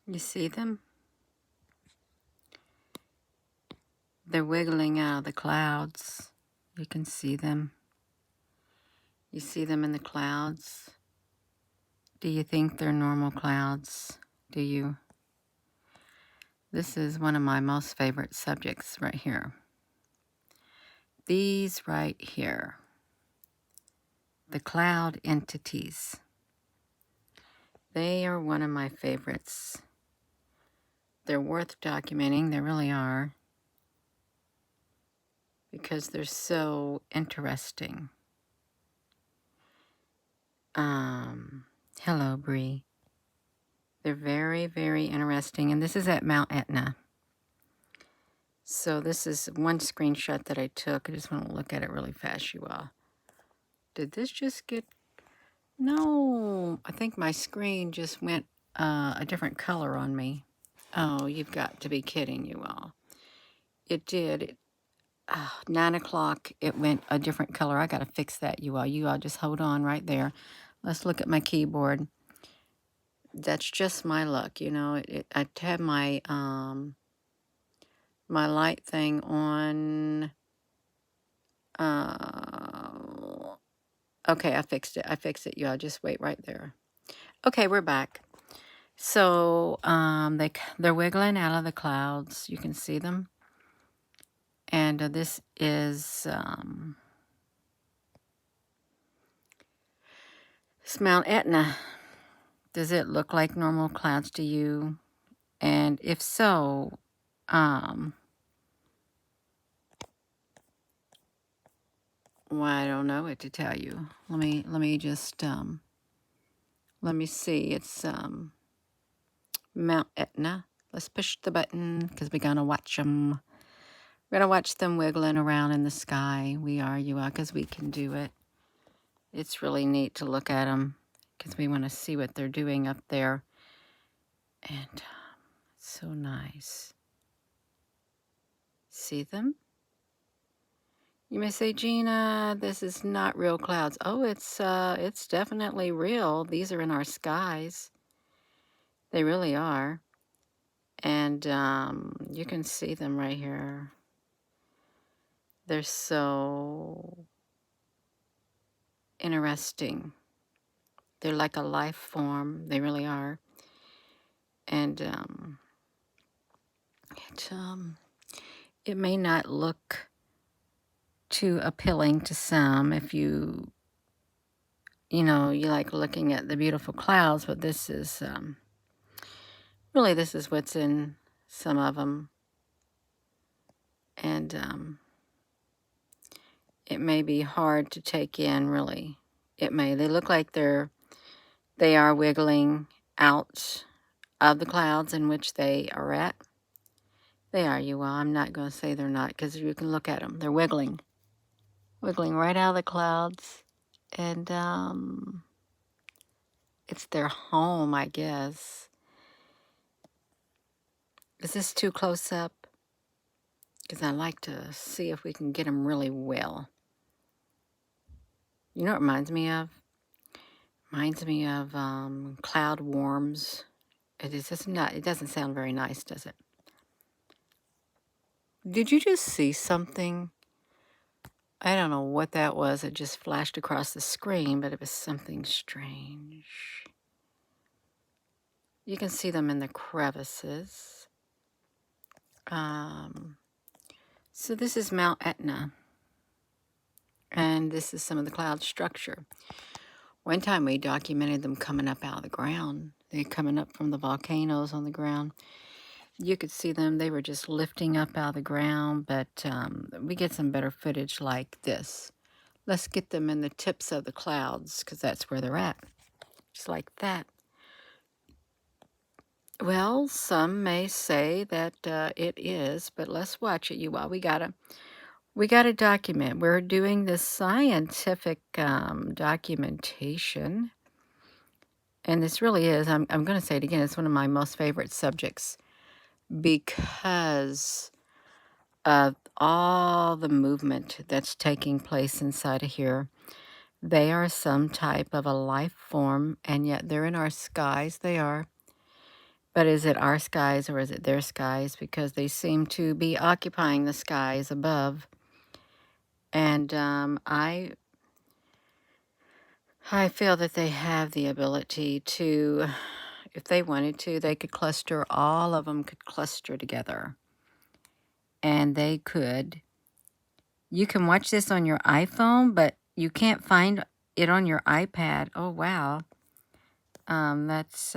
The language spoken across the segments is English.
You see them? They're wiggling out of the clouds. You can see them. You see them in the clouds. Do you think they're normal clouds? Do you? This is one of my most favorite subjects right here. These right here. The cloud entities. They are one of my favorites. They're worth documenting. They really are. Because they're so interesting. Hello, Bree. They're very, very interesting. And this is at Mount Etna. So this is one screenshot that I took. I just want to look at it really fast, you all. Did this just get... No, I think my screen just went a different color on me. Oh, you've got to be kidding, you all. It did. 9 o'clock, it went a different color. I got to fix that, you all. You all just hold on right there. Let's look at my keyboard. That's just my luck, you know. I had my my light thing on. Okay, I fixed it. You all just wait right there. Okay, we're back. So they're wiggling out of the clouds. You can see them. And this is it's Mount Etna. Does it look like normal clouds to you? And if so, well, I don't know what to tell you. Let me just let me see. It's Mount Etna. Let's push the button because we're gonna watch them. We're gonna watch them wiggling around in the sky. We are, you are, because we can do it. It's really neat to look at them because we want to see what they're doing up there. And it's so nice. See them? You may say, Gina, this is not real clouds. Oh, it's definitely real. These are in our skies. They really are. And you can see them right here. They're so interesting. They're like a life form. They really are. And it may not look too appealing to some if you know, you like looking at the beautiful clouds, but this is really, this is what's in some of them. And it may be hard to take in, really. It may. They look like they are wiggling out of the clouds in which they are at. They are, you all. I'm not going to say they're not, because you can look at them. They're wiggling right out of the clouds. And it's their home, I guess. Is this too close up? Because I like to see if we can get them really well. You know what it reminds me of? Reminds me of cloud worms. It is just not. It doesn't sound very nice, does it? Did you just see something? I don't know what that was. It just flashed across the screen, but it was something strange. You can see them in the crevices. So this is Mount Etna. And this is some of the cloud structure. One time we documented them coming up out of the ground. They're coming up from the volcanoes on the ground. You could see them. They were just lifting up out of the ground, but we get some better footage like this. Let's get them in the tips of the clouds because that's where they're at. Just like that. Well, some may say that it is, but let's watch it, you all. We gotta document. We're doing this scientific documentation. And this really is, I'm going to say it again, it's one of my most favorite subjects because of all the movement that's taking place inside of here. They are some type of a life form, and yet they're in our skies. They are. But is it our skies or is it their skies? Because they seem to be occupying the skies above. And I feel that they have the ability to, if they wanted to, they could cluster, all of them could cluster together. And they could, you can watch this on your iPhone, but you can't find it on your iPad. Oh, wow. That's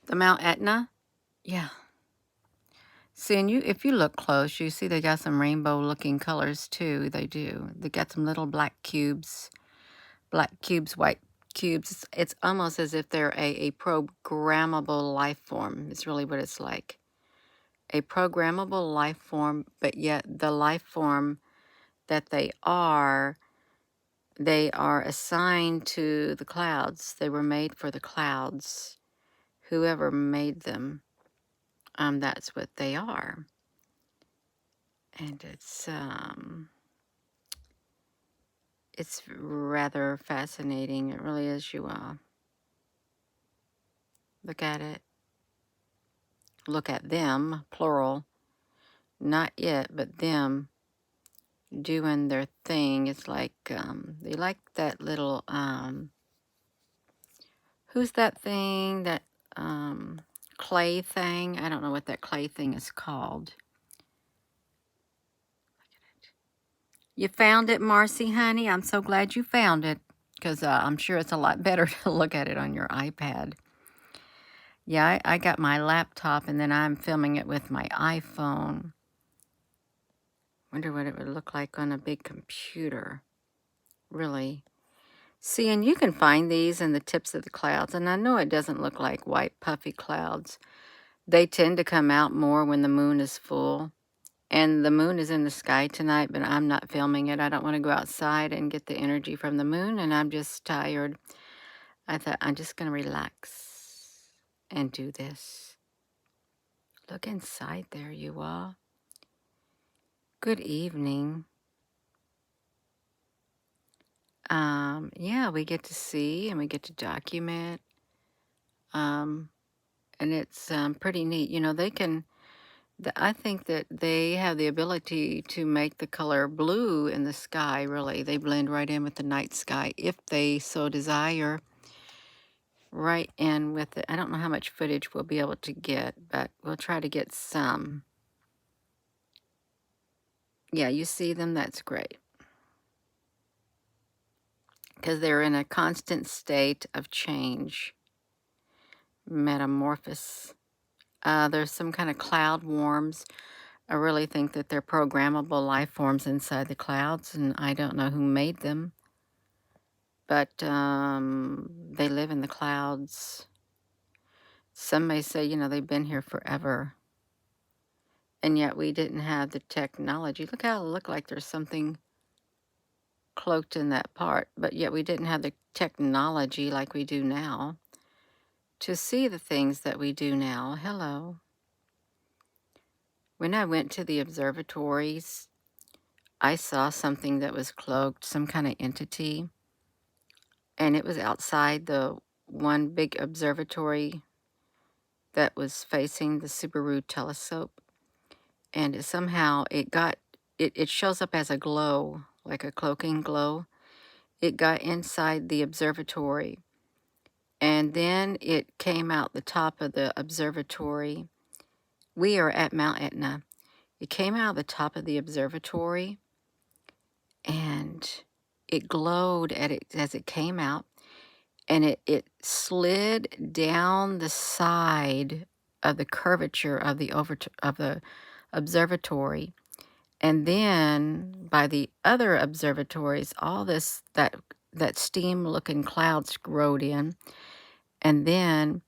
the Mount Etna. Yeah. See, and if you look close, you see they got some rainbow-looking colors too. They do. They got some little black cubes, white cubes. It's almost as if they're a programmable life form. It's really what it's like. A programmable life form, but yet the life form that they are assigned to the clouds. They were made for the clouds. Whoever made them, that's what they are. And it's rather fascinating. It really is, you all. Look at it. Look at them, plural. Not yet, but them doing their thing. It's like, they like that little, who's that thing, that clay thing? I don't know what that clay thing is called. You found it, Marcy, honey? I'm so glad you found it, because I'm sure it's a lot better to look at it on your iPad. Yeah, I got my laptop, and then I'm filming it with my iPhone. Wonder what it would look like on a big computer. Really. See, and you can find these in the tips of the clouds, and I know it doesn't look like white, puffy clouds. They tend to come out more when the moon is full. And the moon is in the sky tonight, but I'm not filming it. I don't want to go outside and get the energy from the moon, and I'm just tired. I thought, I'm just going to relax and do this. Look inside there, you all. Good evening. Yeah, we get to see and we get to document. And it's pretty neat. You know, they can, I think that they have the ability to make the color blue in the sky, really. They blend right in with the night sky if they so desire. Right in with it. I don't know how much footage we'll be able to get, but we'll try to get some. Yeah, you see them? That's great. Because they're in a constant state of change. Metamorphosis. There's some kind of cloud worms. I really think that they're programmable life forms inside the clouds, and I don't know who made them. But they live in the clouds. Some may say, you know, they've been here forever. And yet we didn't have the technology. Look how it looked like there's something cloaked in that part. But yet we didn't have the technology like we do now to see the things that we do now. Hello. When I went to the observatories, I saw something that was cloaked, some kind of entity. And it was outside the one big observatory that was facing the Subaru telescope. And it shows up as a glow, like a cloaking glow. It got inside the observatory. And then it came out the top of the observatory. We are at Mount Etna. It came out the top of the observatory, and it glowed at it as it came out, and it slid down the side of the curvature of the observatory, and then by the other observatories, all that steam-looking clouds rode in, and then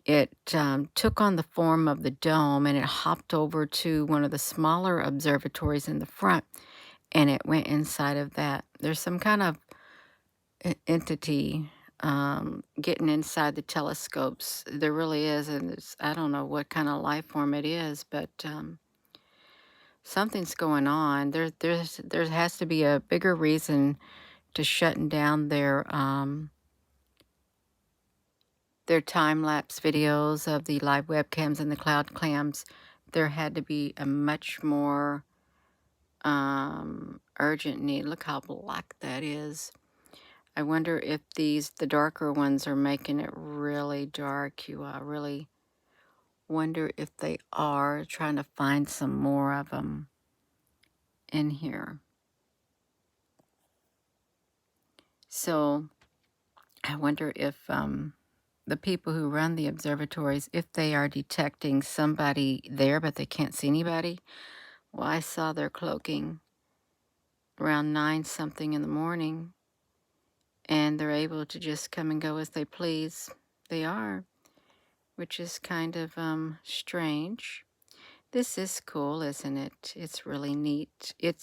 it took on the form of the dome, and it hopped over to one of the smaller observatories in the front, and it went inside of that. There's some kind of entity getting inside the telescopes. There really is, and I don't know what kind of life form it is, but something's going on. There has to be a bigger reason to shutting down their their time-lapse videos of the live webcams and the cloud clams, there had to be a much more urgent need. Look how black that is. I wonder if the darker ones are making it really dark. You really wonder if they are trying to find some more of them in here. So I wonder if the people who run the observatories, if they are detecting somebody there but they can't see anybody. Well, I saw their cloaking around 9 something in the morning, and they're able to just come and go as they please. They are, which is kind of strange. This is cool, isn't it? It's really neat. It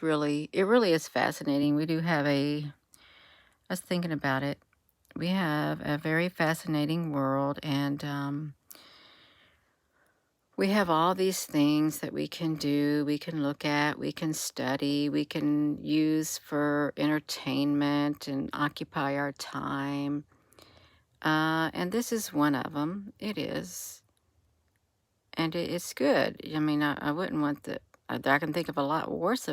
really is fascinating. We do have I was thinking about it. We have a very fascinating world, and we have all these things that we can do, we can look at, we can study, we can use for entertainment and occupy our time. And this is one of them. It is. And it's good. I mean, I wouldn't want I can think of a lot worse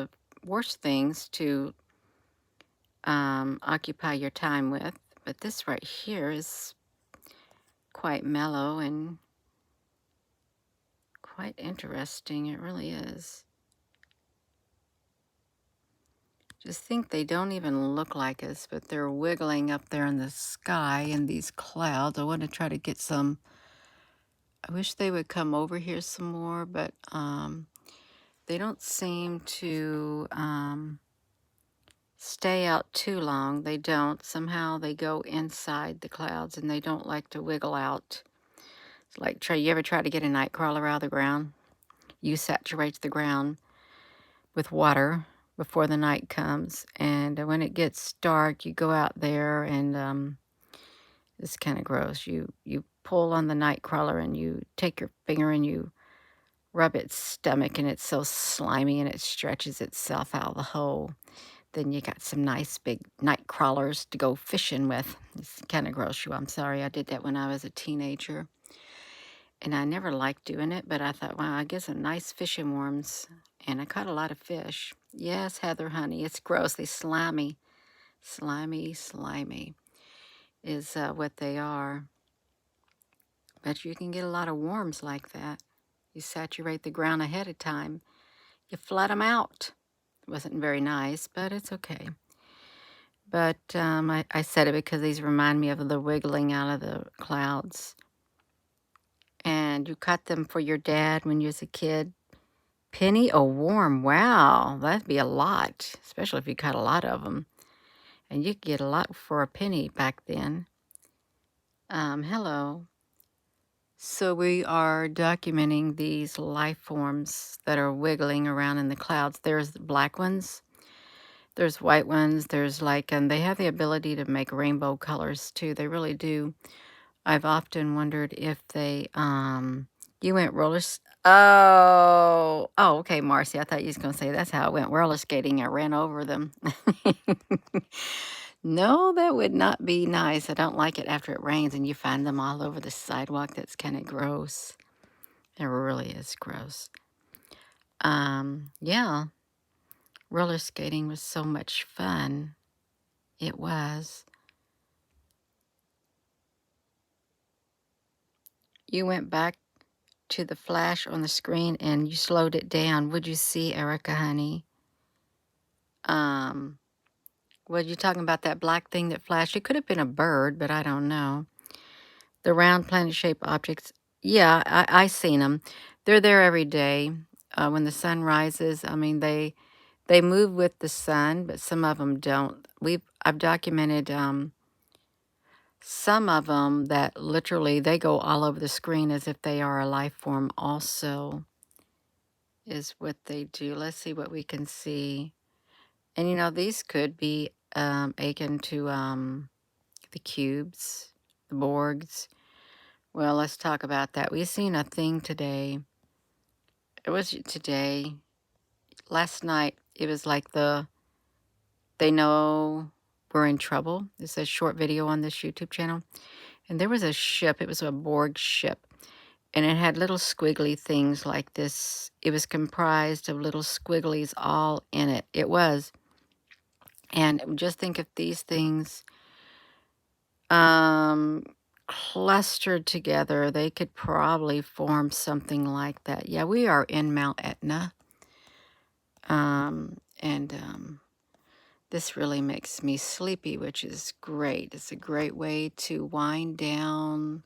things to occupy your time with. But this right here is quite mellow and quite interesting. It really is. Just think they don't even look like us, but they're wiggling up there in the sky in these clouds. I want to try to get some. I wish they would come over here some more, but they don't seem to stay out too long. They don't. Somehow they go inside the clouds and they don't like to wiggle out. It's like, you ever try to get a night crawler out of the ground? You saturate the ground with water before the night comes, and when it gets dark, you go out there, and it's kind of gross. You pull on the night crawler and you take your finger and you rub its stomach, and it's so slimy and it stretches itself out of the hole. Then you got some nice big night crawlers to go fishing with. It's kind of gross. I'm sorry. I did that when I was a teenager, and I never liked doing it, but I thought, wow, I get some nice fishing worms, and I caught a lot of fish. Yes, Heather, honey, it's gross. They slimy is what they are. But you can get a lot of worms like that. You saturate the ground ahead of time. You flood them out. It wasn't very nice, but it's okay. But I said it because these remind me of the wiggling out of the clouds. And you cut them for your dad when you was a kid. Penny a worm. Wow, that'd be a lot, especially if you cut a lot of them. And you could get a lot for a penny back then. Hello. So we are documenting these life forms that are wiggling around in the clouds. There's black ones, there's white ones, there's and they have the ability to make rainbow colors too. They really do. I've often wondered if they, you went okay, Marcy, I thought you was going to say that's how it went roller skating. I ran over them. No, that would not be nice. I don't like it after it rains and you find them all over the sidewalk. That's kind of gross. It really is gross. Yeah, roller skating was so much fun. It was. You went back to the flash on the screen and you slowed it down. What'd you see, Erica, honey? Were you talking about that black thing that flashed? It could have been a bird, but I don't know. The round planet-shaped objects. Yeah, I seen them. They're there every day when the sun rises. I mean, they move with the sun, but some of them don't. I've documented some of them that literally they go all over the screen as if they are a life form also is what they do. Let's see what we can see. And these could be akin to the cubes, the Borgs. Well, let's talk about that. We've seen a thing today. It was last night. It was like they know we're in trouble. It's a short video on this YouTube channel. And there was a ship. It was a Borg ship. And it had little squiggly things like this. It was comprised of little squigglies all in it. It was. And just think if these things clustered together, they could probably form something like that. Yeah, we are in Mount Etna. This really makes me sleepy, which is great. It's a great way to wind down.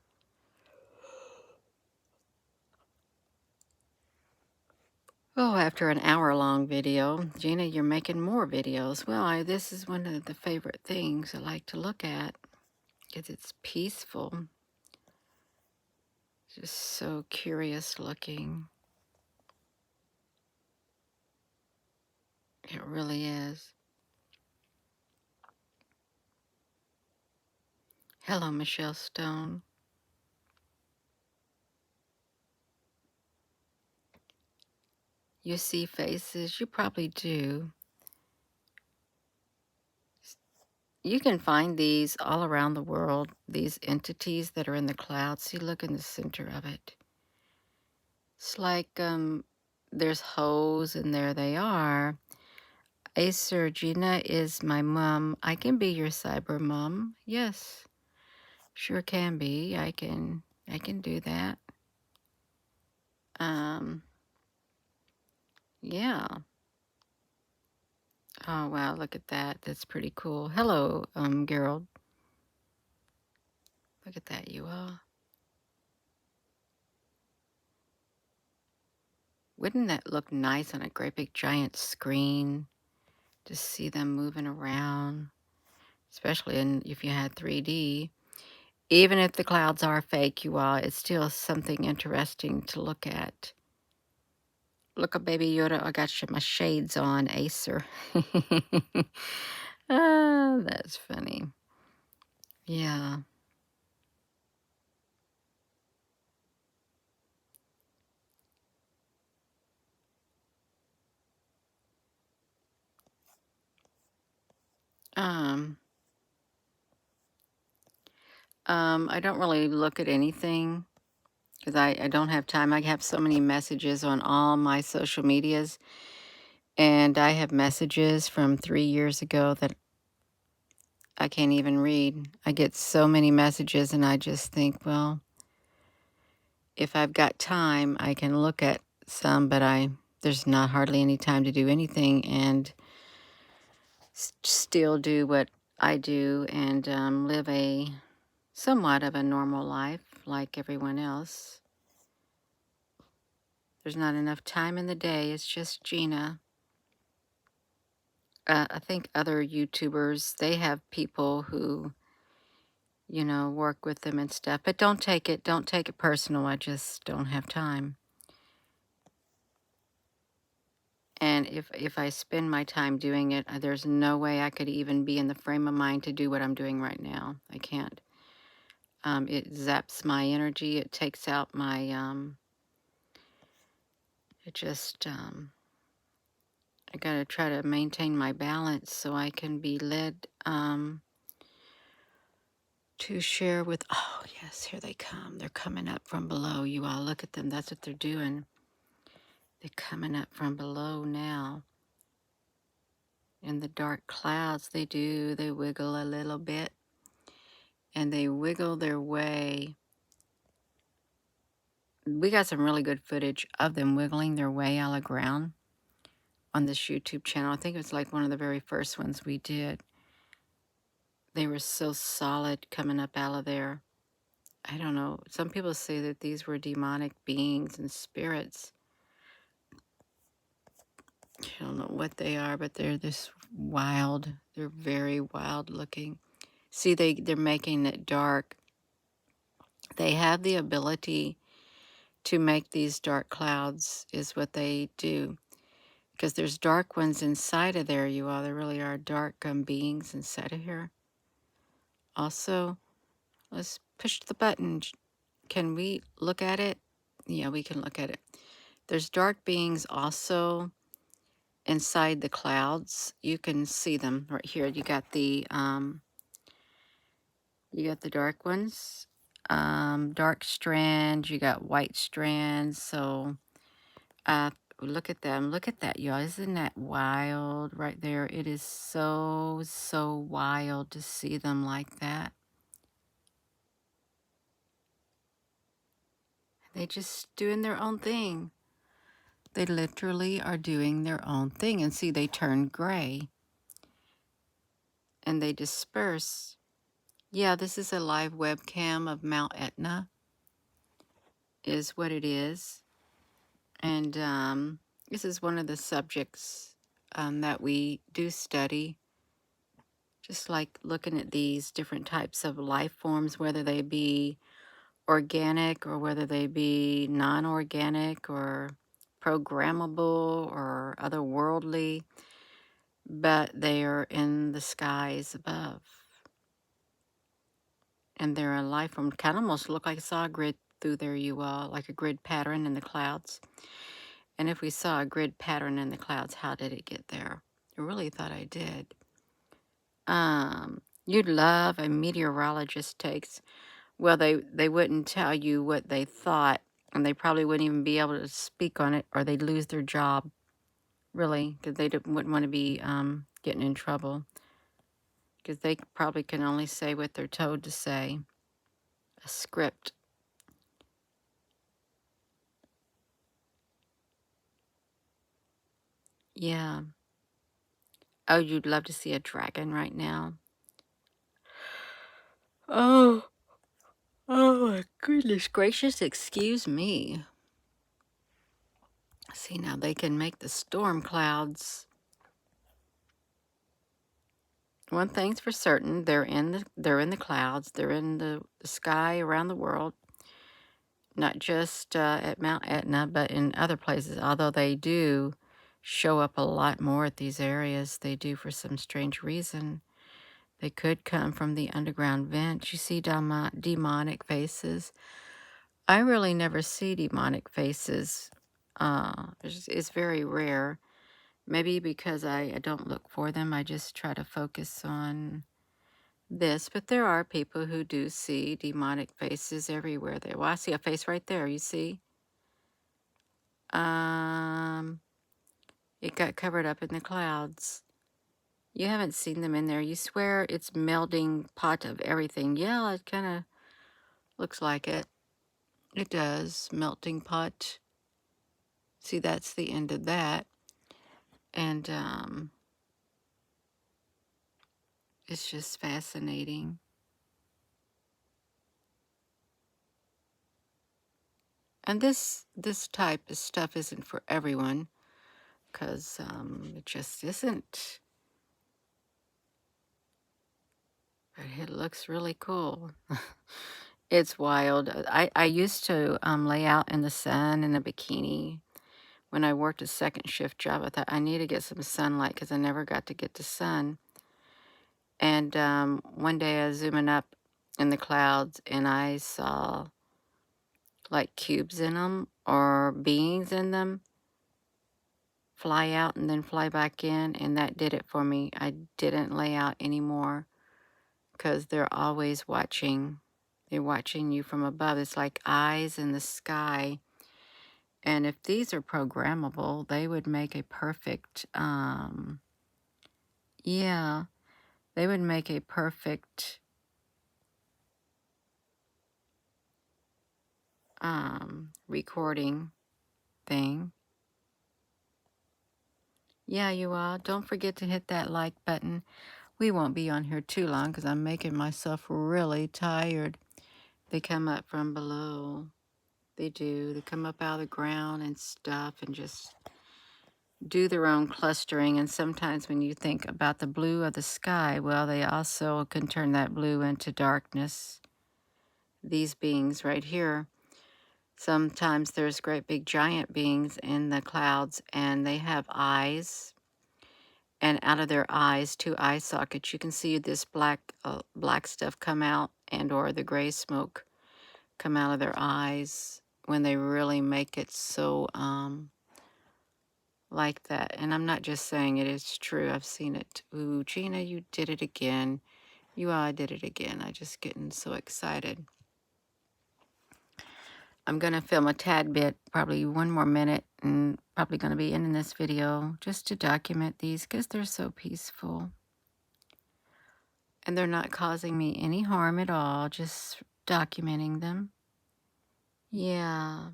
Oh, after an hour-long video. Gina, you're making more videos. Well, this is one of the favorite things I like to look at because it's peaceful. Just so curious looking. It really is. Hello, Michelle Stone. You see faces? You probably do. You can find these all around the world, these entities that are in the clouds. See, look in the center of it. It's like there's hoes, and there they are. Acer, Gina is my mom. I can be your cyber mom. Yes, sure can be. I can do that. Yeah. Oh, wow, look at that. That's pretty cool. Hello, Gerald. Look at that, you all. Wouldn't that look nice on a great big giant screen to see them moving around, especially if you had 3D? Even if the clouds are fake, you all, it's still something interesting to look at. Look at Baby Yoda. I got my shades on, Acer. Ah, that's funny. Yeah. I don't really look at anything because I don't have time. I have so many messages on all my social medias, and I have messages from 3 years ago that I can't even read. I get so many messages, and I just think, well, if I've got time, I can look at some, but there's not hardly any time to do anything and still do what I do and live a somewhat of a normal life like everyone else. There's not enough time in the day. It's just Gina. I think other YouTubers, they have people who, work with them and stuff. But don't take it personal. I just don't have time. And if I spend my time doing it, there's no way I could even be in the frame of mind to do what I'm doing right now. I can't. It zaps my energy. It takes out my, I gotta try to maintain my balance so I can be led, to share with, oh yes, here they come. They're coming up from below. You all look at them. That's what they're doing. They're coming up from below now. In the dark clouds, they wiggle a little bit. And they wiggle their way. We got some really good footage of them wiggling their way out of the ground on this YouTube channel. I think it was like one of the very first ones we did. They were so solid coming up out of there. I don't know. Some people say that these were demonic beings and spirits. I don't know what they are, but they're this wild. They're very wild looking. See, they're making it dark. They have the ability to make these dark clouds is what they do. Because there's dark ones inside of there, you all. There really are dark beings inside of here. Also, let's push the button. Can we look at it? Yeah, we can look at it. There's dark beings also, inside the clouds. You can see them right here. You got the dark ones, dark strands. You got white strands. So look at them. Look at that, y'all. Isn't that wild right there? It is so, so wild to see them like that. They just doing their own thing. They literally are doing their own thing. And see, they turn gray and they disperse. Yeah, this is a live webcam of Mount Etna, is what it is. And this is one of the subjects that we do study. Just like looking at these different types of life forms, whether they be organic or whether they be non-organic or programmable or otherworldly, but they are in the skies above. And they're a life form. Kind of almost look like I saw a grid through there, you all, like a grid pattern in the clouds. And if we saw a grid pattern in the clouds, how did it get there? I really thought I did. You'd love a meteorologist takes. Well, they wouldn't tell you what they thought, and they probably wouldn't even be able to speak on it, or they'd lose their job, really, because they wouldn't want to be getting in trouble, because they probably can only say what they're told to say. A script. Yeah. Oh, you'd love to see a dragon right now. Oh, oh my goodness gracious, excuse me. See, now they can make the storm clouds. One thing's for certain, they're in the clouds, they're in the sky around the world, not just at Mount Etna, but in other places, although they do show up a lot more at these areas. They do for some strange reason. They could come from the underground vents. You see demonic faces. I really never see demonic faces. It's very rare. Maybe because I don't look for them. I just try to focus on this. But there are people who do see demonic faces everywhere there. Well, I see a face right there, you see? It got covered up in the clouds. You haven't seen them in there. You swear it's melting pot of everything. Yeah, it kind of looks like it. It does. Melting pot. See, that's the end of that. And it's just fascinating. And this type of stuff isn't for everyone, because it just isn't. But it looks really cool. It's wild. I used to lay out in the sun in a bikini when I worked a second shift job. I thought I need to get some sunlight because I never got to get the sun. And one day I was zooming up in the clouds and I saw like cubes in them or beings in them fly out and then fly back in, and that did it for me. I didn't lay out anymore because they're always watching. They're watching you from above. It's like eyes in the sky. And if these are programmable, they would make a perfect, yeah, they would make a perfect recording thing. Yeah, you all. Don't forget to hit that like button. We won't be on here too long because I'm making myself really tired. They come up from below. They do. They come up out of the ground and stuff and just do their own clustering. And sometimes when you think about the blue of the sky, well, they also can turn that blue into darkness. These beings right here. Sometimes there's great big giant beings in the clouds and they have eyes. And out of their eyes, 2 eye sockets, you can see this black stuff come out, and or the gray smoke come out of their eyes when they really make it so like that. And I'm not just saying it, it's true. I've seen it. Ooh, Gina, you did it again. You all did it again. I just getting so excited. I'm going to film a tad bit, probably 1 more minute, and probably going to be ending this video just to document these because they're so peaceful. And they're not causing me any harm at all, just documenting them. Yeah.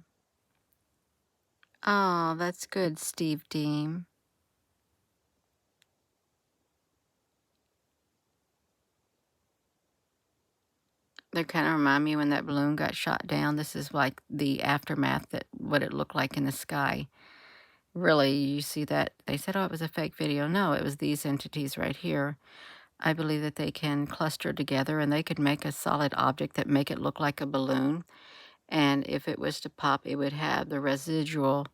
Oh, that's good, Steve Deem. They kind of remind me when that balloon got shot down. This is like the aftermath, that what it looked like in the sky. Really, you see that? They said, oh, it was a fake video. No, it was these entities right here. I believe that they can cluster together and they could make a solid object that make it look like a balloon. And if it was to pop, it would have the residual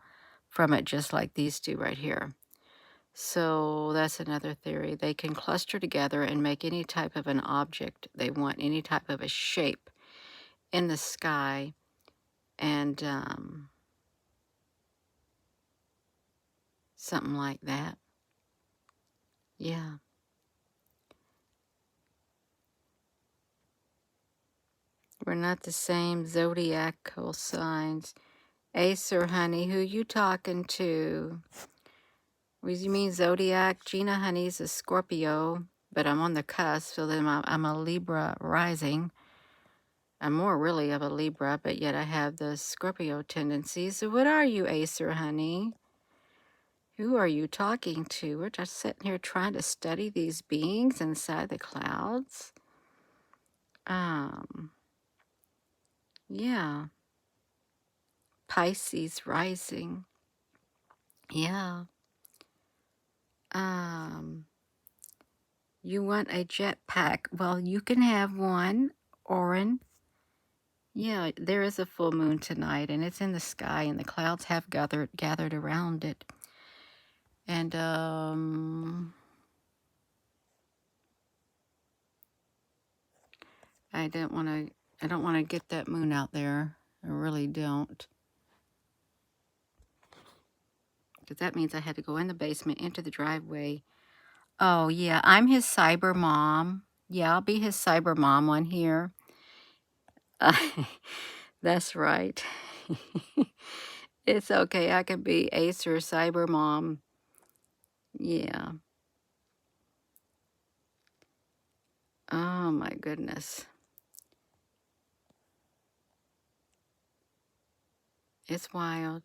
from it, just like these two right here. So that's another theory. They can cluster together and make any type of an object they want, any type of a shape in the sky. And something like that. Yeah. We're not the same zodiacal signs. Acer, honey, who you talking to? What do you mean zodiac? Gina, honey's a Scorpio, but I'm on the cusp, so then I'm a Libra rising. I'm more really of a Libra, but yet I have the Scorpio tendencies. So what are you, Acer, honey? Who are you talking to? We're just sitting here trying to study these beings inside the clouds. Yeah. Pisces rising. Yeah. You want a jetpack? Well, you can have one, Oren. Yeah, there is a full moon tonight, and it's in the sky, and the clouds have gathered around it. And I don't want to get that moon out there. I really don't. Because that means I had to go in the basement, into the driveway. Oh, yeah, I'm his cyber mom. Yeah, I'll be his cyber mom on here. That's right. It's okay. I can be Ace or cyber mom. Yeah. Oh, my goodness. It's wild.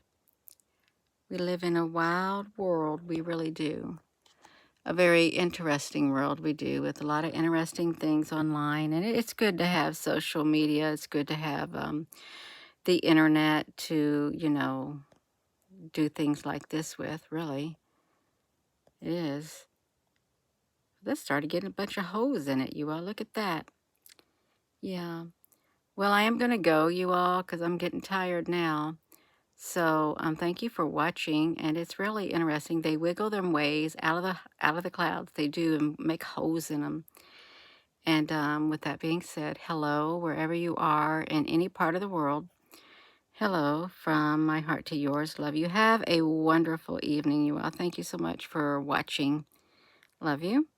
We live in a wild world. We really do. A very interesting world we do, with a lot of interesting things online. And it's good to have social media. It's good to have the internet to, you know, do things like this with, really. It is. This started getting a bunch of holes in it, you all. Look at that. Yeah. Well, I am going to go, you all, because I'm getting tired now. So thank you for watching, and it's really interesting. They wiggle their ways out of the clouds. They do, and make holes in them. And with that being said, hello wherever you are in any part of the world. Hello from my heart to yours. Love you. Have a wonderful evening, you all. Thank you so much for watching. Love you.